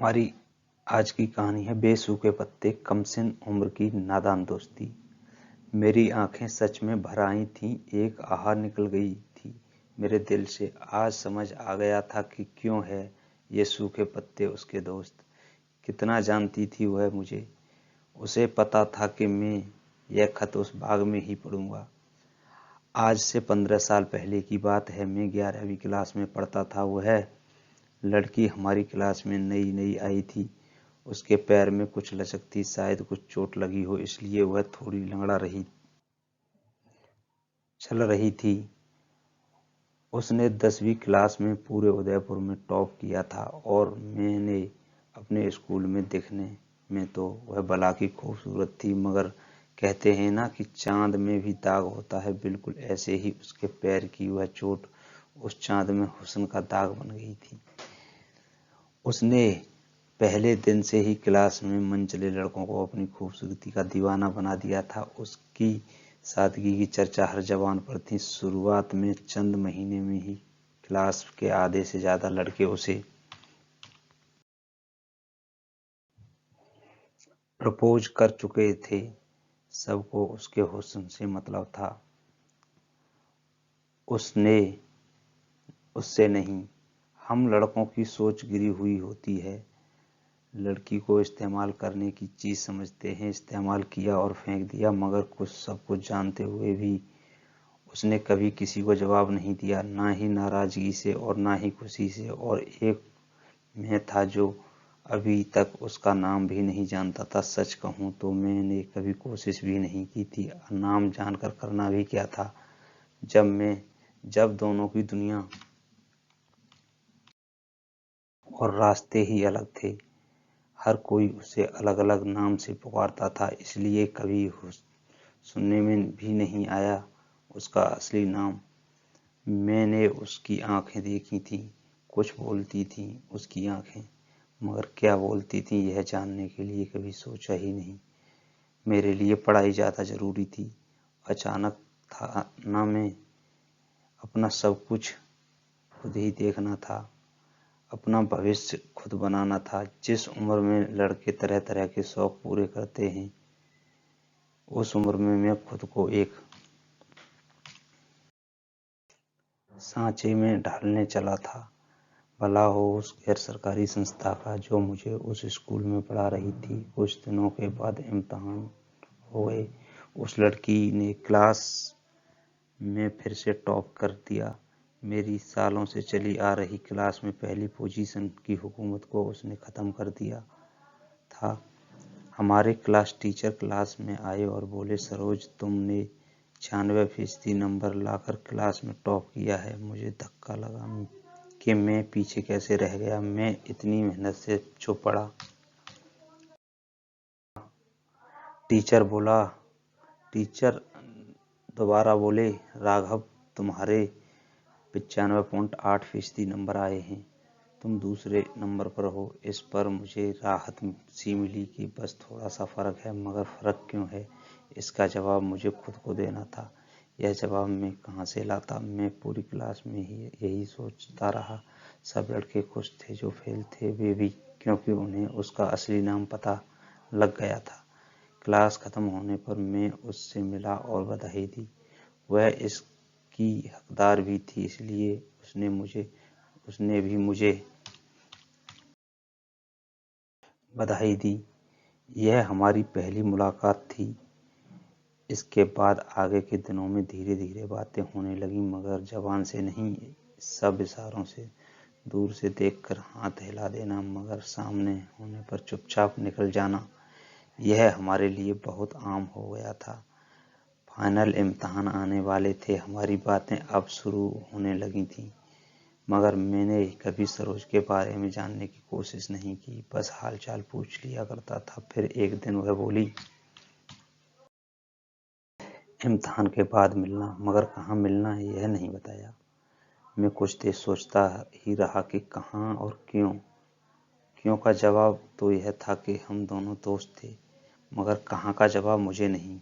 हमारी आज की कहानी है बेसूखे पत्ते कमसिन उम्र की नादान दोस्ती। मेरी आंखें सच में भर आई थीं, एक आह निकल गई थी मेरे दिल से। आज समझ आ गया था कि क्यों है ये सूखे पत्ते उसके दोस्त। कितना जानती थी वह मुझे। उसे पता था कि मैं यह खत उस बाग में ही पढ़ूंगा। आज से 15 साल पहले की बात है। मैं 11वीं क्लास में पढ़ता था। वह लड़की हमारी क्लास में नई नई आई थी। उसके पैर में कुछ लचक थी, शायद कुछ चोट लगी हो, इसलिए वह थोड़ी लंगड़ा चल रही थी। उसने 10वीं क्लास में पूरे उदयपुर में टॉप किया था और मैंने अपने स्कूल में देखने में तो वह भला की खूबसूरत थी, मगर कहते हैं ना कि चांद में भी दाग होता है, बिल्कुल ऐसे ही उसके पैर की वह चोट उस चांद में हुस्न का दाग बन गई थी। उसने पहले दिन से ही क्लास में मनचले लड़कों को अपनी खूबसूरती का दीवाना बना दिया था। उसकी सादगी की चर्चा हर जबान पर थी। शुरुआत में चंद महीने में ही क्लास के आधे से ज्यादा लड़के उसे प्रपोज कर चुके थे। सबको उसके हुस्न से मतलब था, उससे नहीं। हम लड़कों की सोच गिरी हुई होती है, लड़की को इस्तेमाल करने की चीज समझते हैं। इस्तेमाल किया और फेंक दिया, मगर कुछ सब कुछ जानते हुए भी उसने कभी किसी को जवाब नहीं दिया, ना ही नाराजगी से और ना ही खुशी से। और एक मैं था जो अभी तक उसका नाम भी नहीं जानता था। सच कहूं तो मैंने कभी कोशिश भी नहीं की थी। नाम जानकर करना भी क्या था, जब दोनों की दुनिया और रास्ते ही अलग थे। हर कोई उसे अलग अलग नाम से पुकारता था, इसलिए कभी सुनने में भी नहीं आया उसका असली नाम। मैंने उसकी आंखें देखी थी, कुछ बोलती थी उसकी आंखें, मगर क्या बोलती थी यह जानने के लिए कभी सोचा ही नहीं। मेरे लिए पढ़ाई ज़्यादा जरूरी थी। अचानक था ना, मैं अपना सब कुछ खुद ही देखना था, अपना भविष्य खुद बनाना था। जिस उम्र में लड़के तरह तरह के शौक पूरे करते हैं, उस उम्र में मैं खुद को एक सांचे में ढालने चला था। भला हो उस गैर सरकारी संस्था का जो मुझे उस स्कूल में पढ़ा रही थी। कुछ दिनों के बाद इम्तिहान हो गए। उस लड़की ने क्लास में फिर से टॉप कर दिया। मेरी सालों से चली आ रही क्लास में पहली पोजीशन की हुकूमत को उसने ख़त्म कर दिया था। हमारे क्लास टीचर क्लास में आए और बोले, सरोज, तुमने 96% नंबर लाकर क्लास में टॉप किया है। मुझे धक्का लगा कि मैं पीछे कैसे रह गया। मैं इतनी मेहनत से जो पढ़ा। टीचर दोबारा बोले, राघव, तुम्हारे 95.8% नंबर आए हैं। तुम दूसरे नंबर पर हो। इस पर मुझे राहत सी मिली कि बस थोड़ा सा फर्क है, मगर फर्क क्यों है, इसका जवाब मुझे खुद को देना था। यह जवाब मैं कहाँ से लाता। मैं पूरी क्लास में ही यही सोचता रहा। सब लड़के खुश थे जो फेल थे, वे भी, क्योंकि उन्हें उसका असली नाम पता लग गया था। क्लास खत्म होने पर मैं उससे मिला और बधाई दी। वह इसकी हकदार भी थी, इसलिए उसने भी मुझे बधाई दी। यह हमारी पहली मुलाकात थी। इसके बाद आगे के दिनों में धीरे धीरे बातें होने लगी, मगर जबान से नहीं, सब इशारों से। दूर से देखकर हाथ हिला देना, मगर सामने होने पर चुपचाप निकल जाना, यह हमारे लिए बहुत आम हो गया था। फाइनल इम्तिहान आने वाले थे। हमारी बातें अब शुरू होने लगी थीं, मगर मैंने कभी सरोज के बारे में जानने की कोशिश नहीं की, बस हालचाल पूछ लिया करता था। फिर एक दिन वह बोली, इम्तिहान के बाद मिलना, मगर कहाँ मिलना यह नहीं बताया। मैं कुछ देर सोचता ही रहा कि कहाँ और क्यों। क्यों का जवाब तो यह था कि हम दोनों दोस्त थे, मगर कहाँ का जवाब मुझे नहीं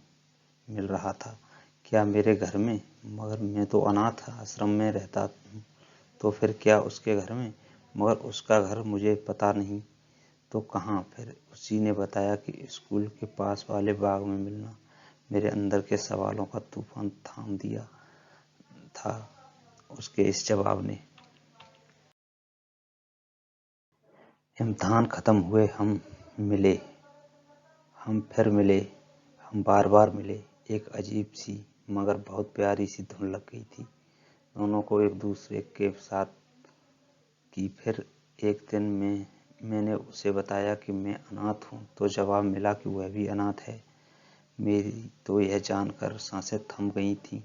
मिल रहा था। क्या मेरे घर में? मगर मैं तो अनाथ आश्रम में रहता हूँ। तो फिर क्या उसके घर में? मगर उसका घर मुझे पता नहीं तो कहाँ? फिर उसी ने बताया कि स्कूल के पास वाले बाग में मिलना। मेरे अंदर के सवालों का तूफान थाम दिया था उसके इस जवाब ने। इम्तिहान खत्म हुए, हम मिले, हम फिर मिले, हम बार बार मिले। एक अजीब सी मगर बहुत प्यारी सी धुन लग गई थी दोनों को एक दूसरे के साथ की। फिर एक दिन मैंने उसे बताया कि मैं अनाथ हूँ, तो जवाब मिला कि वह भी अनाथ है। मेरी तो यह जानकर सांसें थम गई थीं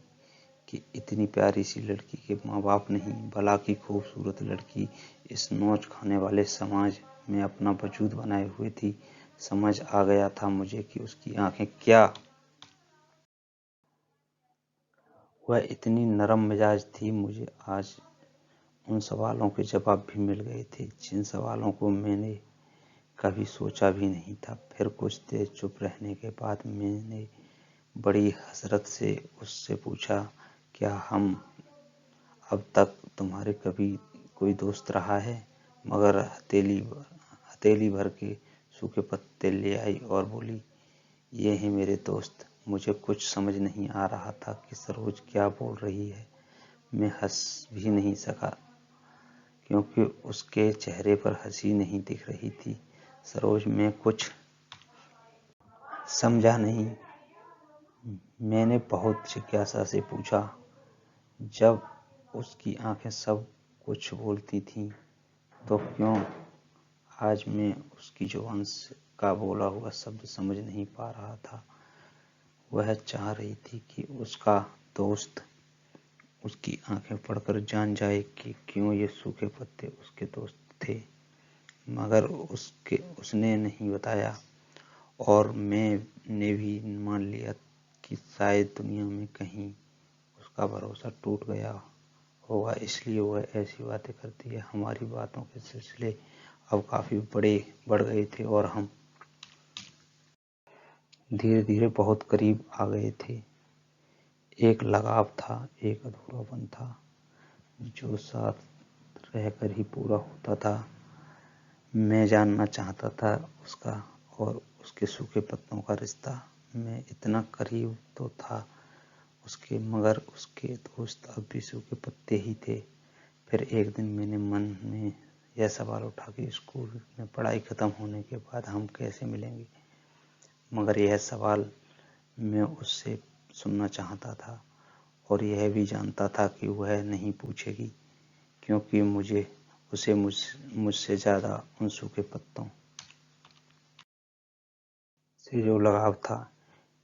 कि इतनी प्यारी सी लड़की के माँ बाप नहीं, भला की खूबसूरत लड़की इस नोच खाने वाले समाज में अपना वजूद बनाए हुए थी। समझ आ गया था मुझे कि उसकी आंखें क्या, वह इतनी नरम मिजाज थी। मुझे आज उन सवालों के जवाब भी मिल गए थे जिन सवालों को मैंने कभी सोचा भी नहीं था। फिर कुछ देर चुप रहने के बाद मैंने बड़ी हसरत से उससे पूछा, क्या हम अब तक तुम्हारे कभी कोई दोस्त रहा है? मगर हथेली भर के सूखे पत्ते ले आई और बोली, ये हैं मेरे दोस्त। मुझे कुछ समझ नहीं आ रहा था कि सरोज क्या बोल रही है। मैं हंस भी नहीं सका क्योंकि उसके चेहरे पर हंसी नहीं दिख रही थी। सरोज, मैं कुछ समझा नहीं, मैंने बहुत जिज्ञासा से पूछा। जब उसकी आंखें सब कुछ बोलती थीं, तो क्यों आज मैं उसकी जुबान का बोला हुआ शब्द समझ नहीं पा रहा था? वह चाह रही थी कि उसका दोस्त उसकी आंखें पढ़कर जान जाए कि क्यों ये सूखे पत्ते उसके दोस्त थे, मगर उसने नहीं बताया। और मैंने भी मान लिया कि शायद दुनिया में कहीं उसका भरोसा टूट गया होगा, इसलिए वह ऐसी बातें करती है। हमारी बातों के सिलसिले अब काफी बढ़ गए थे और हम धीरे धीरे बहुत करीब आ गए थे। एक लगाव था, एक अधूरापन था जो साथ रहकर ही पूरा होता था। मैं जानना चाहता था उसका और उसके सूखे पत्तों का रिश्ता। मैं इतना करीब तो था उसके, मगर उसके दोस्त अब भी सूखे पत्ते ही थे। फिर एक दिन मेरे मन में यह सवाल उठा कि स्कूल में पढ़ाई खत्म होने के बाद हम कैसे मिलेंगे। मगर यह सवाल मैं उससे सुनना चाहता था और यह भी जानता था कि वह नहीं पूछेगी, क्योंकि उसे मुझसे ज्यादा उन सूखे पत्तों से जो लगाव था।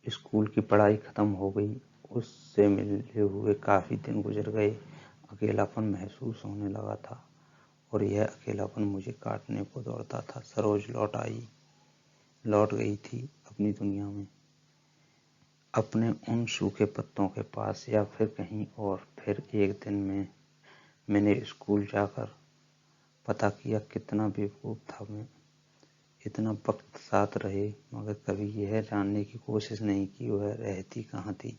स्कूल की पढ़ाई खत्म हो गई, उससे मिले हुए काफी दिन गुजर गए। अकेलापन महसूस होने लगा था और यह अकेलापन मुझे काटने को दौड़ता था। सरोज लौट गई थी अपनी दुनिया में, अपने उन सूखे पत्तों के पास या फिर कहीं और। फिर एक दिन मैंने स्कूल जाकर पता किया। कितना बेवकूफ था मैं, इतना वक्त साथ रहे मगर कभी यह जानने की कोशिश नहीं की वह रहती कहाँ थी।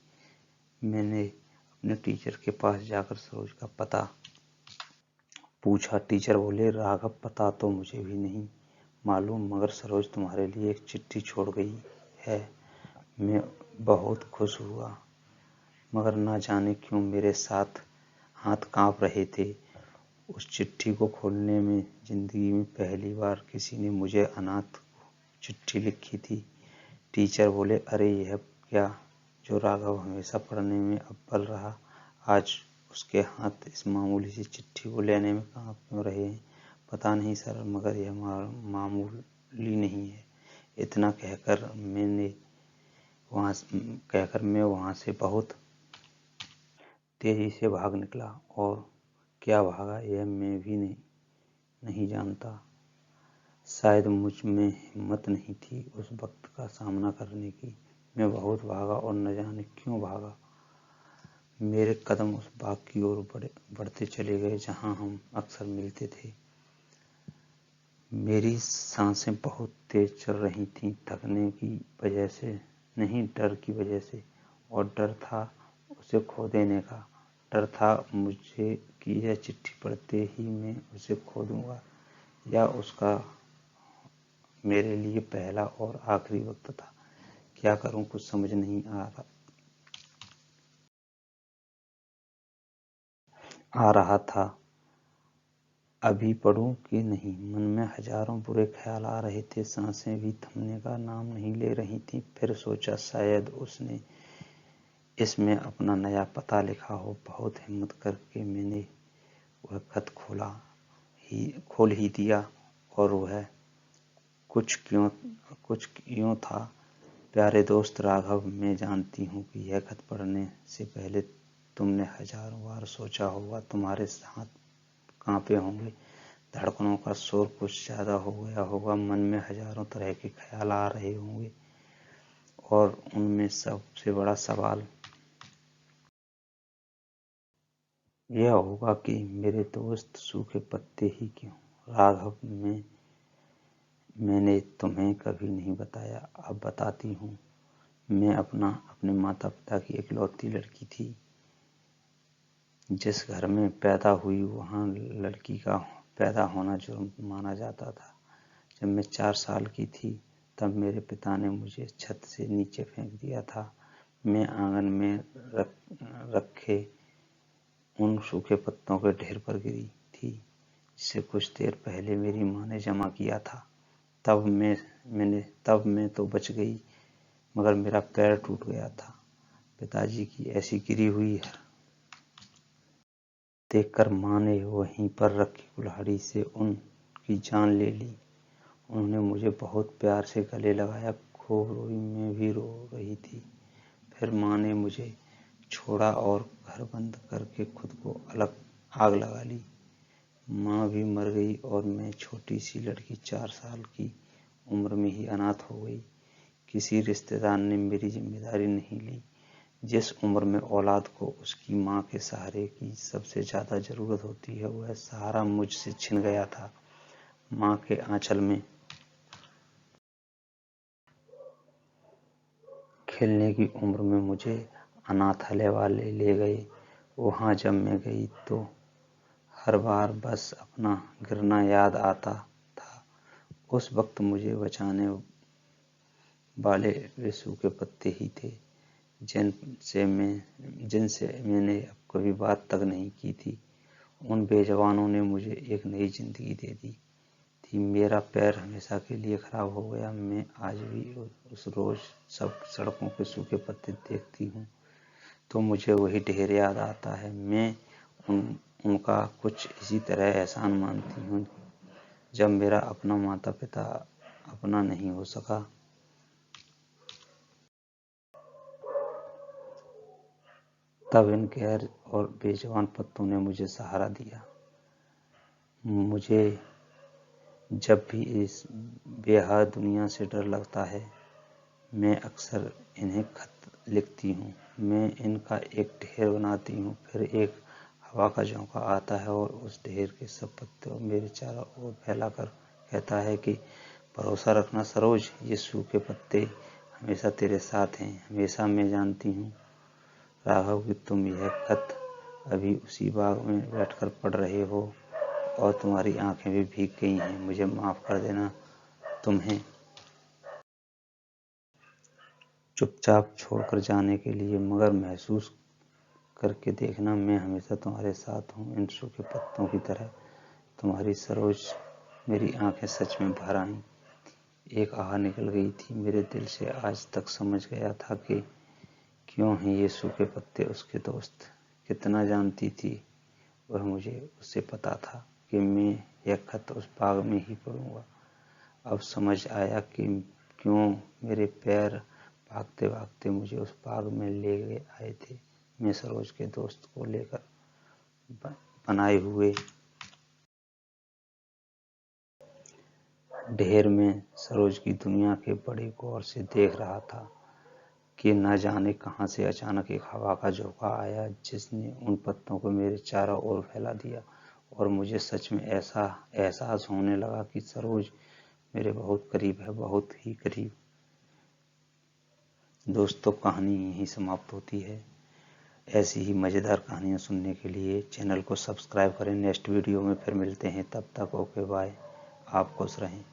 मैंने अपने टीचर के पास जाकर सरोज का पता पूछा। टीचर बोले, राघव, पता तो मुझे भी नहीं मालूम, मगर सरोज तुम्हारे लिए एक चिट्ठी छोड़ गई है। मैं बहुत खुश हुआ, मगर ना जाने क्यों मेरे साथ हाथ कांप रहे थे। उस चिट्ठी को खोलने में जिंदगी में पहली बार किसी ने मुझे अनाथ चिट्ठी लिखी थी। टीचर बोले, अरे यह क्या, जो राघव हमेशा पढ़ने में अव्वल रहा, आज उसके हाथ इस मामूली सी चिट्ठी को लेने में कांप क्यों रहे हैं? पता नहीं सर, मगर यह मामूली नहीं है। इतना कहकर मैं वहां से बहुत तेजी से भाग निकला। और क्या भागा यह मैं भी नहीं जानता। शायद मुझ में हिम्मत नहीं थी उस वक्त का सामना करने की। मैं बहुत भागा और न जाने क्यों भागा। मेरे कदम उस बाग की ओर बढ़ते चले गए जहां हम अक्सर मिलते थे। मेरी सांसें बहुत तेज चल रही थीं, थकने की वजह से नहीं, डर की वजह से। और डर था उसे खो देने का। डर था मुझे कि यह चिट्ठी पढ़ते ही मैं उसे खो दूंगा या उसका मेरे लिए पहला और आखिरी वक्त था। क्या करूं, कुछ समझ नहीं आ रहा था। अभी पढ़ूं कि नहीं। मन में हजारों बुरे ख्याल आ रहे थे। सांसें भी थमने का नाम नहीं ले रही थीं। फिर सोचा शायद उसने इसमें अपना नया पता लिखा हो। बहुत हिम्मत करके मैंने वह खत खोल ही दिया और वह कुछ यूं था। प्यारे दोस्त राघव, मैं जानती हूँ कि यह खत पढ़ने से पहले तुमने हजारों बार सोचा होगा। तुम्हारे हाथ कांपे होंगे, धड़कनों का शोर कुछ ज्यादा हो गया होगा, मन में हजारों तरह के ख्याल आ रहे होंगे और उनमें सबसे बड़ा सवाल यह होगा कि मेरे दोस्त सूखे पत्ते ही क्यों। राघव, मैंने तुम्हें कभी नहीं बताया, अब बताती हूँ। मैं अपने माता पिता की इकलौती लड़की थी। जिस घर में पैदा हुई वहाँ लड़की का पैदा होना जुर्म माना जाता था। जब मैं 4 साल की थी तब मेरे पिता ने मुझे छत से नीचे फेंक दिया था। मैं आंगन में रखे उन सूखे पत्तों के ढेर पर गिरी थी जिसे कुछ देर पहले मेरी माँ ने जमा किया था। तब मैं तो बच गई, मगर मेरा पैर टूट गया था। पिताजी की ऐसी गिरी हुई देखकर माँ ने वहीं पर रखी कुल्हाड़ी से उनकी जान ले ली। उन्होंने मुझे बहुत प्यार से गले लगाया। खूब रोई, मैं भी रो रही थी। फिर माँ ने मुझे छोड़ा और घर बंद करके खुद को आग लगा ली। माँ भी मर गई और मैं छोटी सी लड़की 4 साल की उम्र में ही अनाथ हो गई। किसी रिश्तेदार ने मेरी जिम्मेदारी नहीं ली। जिस उम्र में औलाद को उसकी माँ के सहारे की सबसे ज्यादा जरूरत होती है, वह सहारा मुझसे छिन गया था। माँ के आंचल में खेलने की उम्र में मुझे अनाथालय वाले ले गए। वहाँ जब मैं गई तो हर बार बस अपना गिरना याद आता था। उस वक्त मुझे बचाने वाले वे सूखे पत्ते ही थे जिनसे मैंने अब कभी बात तक नहीं की थी। उन बेजवानों ने मुझे एक नई जिंदगी दे दी थी। मेरा पैर हमेशा के लिए खराब हो गया। मैं आज भी उस रोज सब सड़कों पे सूखे पत्ते देखती हूँ तो मुझे वही ढेर याद आता है। मैं उनका कुछ इसी तरह एहसान मानती हूँ। जब मेरा अपना माता पिता अपना नहीं हो सका तब इन गैर और बेजवान पत्तों ने मुझे सहारा दिया। मुझे जब भी इस बेहाल दुनिया से डर लगता है, मैं अक्सर इन्हें खत लिखती हूँ। मैं इनका एक ढेर बनाती हूँ। फिर एक हवा का झोंका आता है और उस ढेर के सब पत्ते मेरे चारों ओर फैलाकर कहता है कि भरोसा रखना सरोज, ये सूखे पत्ते हमेशा तेरे साथ हैं। हमेशा मैं जानती हूँ राघव कि तुम यह खत अभी उसी बाग में बैठकर पढ़ रहे हो और तुम्हारी आंखें भी भीग गई हैं। मुझे माफ कर देना। तुम्हें चुपचाप छोड़कर जाने के लिए, मगर महसूस करके देखना मैं हमेशा तुम्हारे साथ हूँ, इन सूखे पत्तों की तरह। तुम्हारी सरोज। मेरी आंखें सच में भर आईं। एक आह निकल गई थी मेरे दिल से। आज तक समझ गया था कि क्यों हैं ये सूखे पत्ते उसके दोस्त। कितना जानती थी वह मुझे। उससे पता था कि मैं यह खत उस बाग में ही पढ़ूंगा। अब समझ आया कि क्यों मेरे पैर भागते भागते मुझे उस बाग में ले आए थे। मैं सरोज के दोस्त को लेकर बनाए हुए ढेर में सरोज की दुनिया के बड़े गौर से देख रहा था कि न जाने कहां से अचानक एक हवा का झोंका आया जिसने उन पत्तों को मेरे चारों ओर फैला दिया और मुझे सच में ऐसा एहसास होने लगा कि सरोज मेरे बहुत करीब है, बहुत ही करीब। दोस्तों, कहानी यहीं समाप्त होती है। ऐसी ही मज़ेदार कहानियाँ सुनने के लिए चैनल को सब्सक्राइब करें। नेक्स्ट वीडियो में फिर मिलते हैं। तब तक ओके बाय। आप खुश रहें।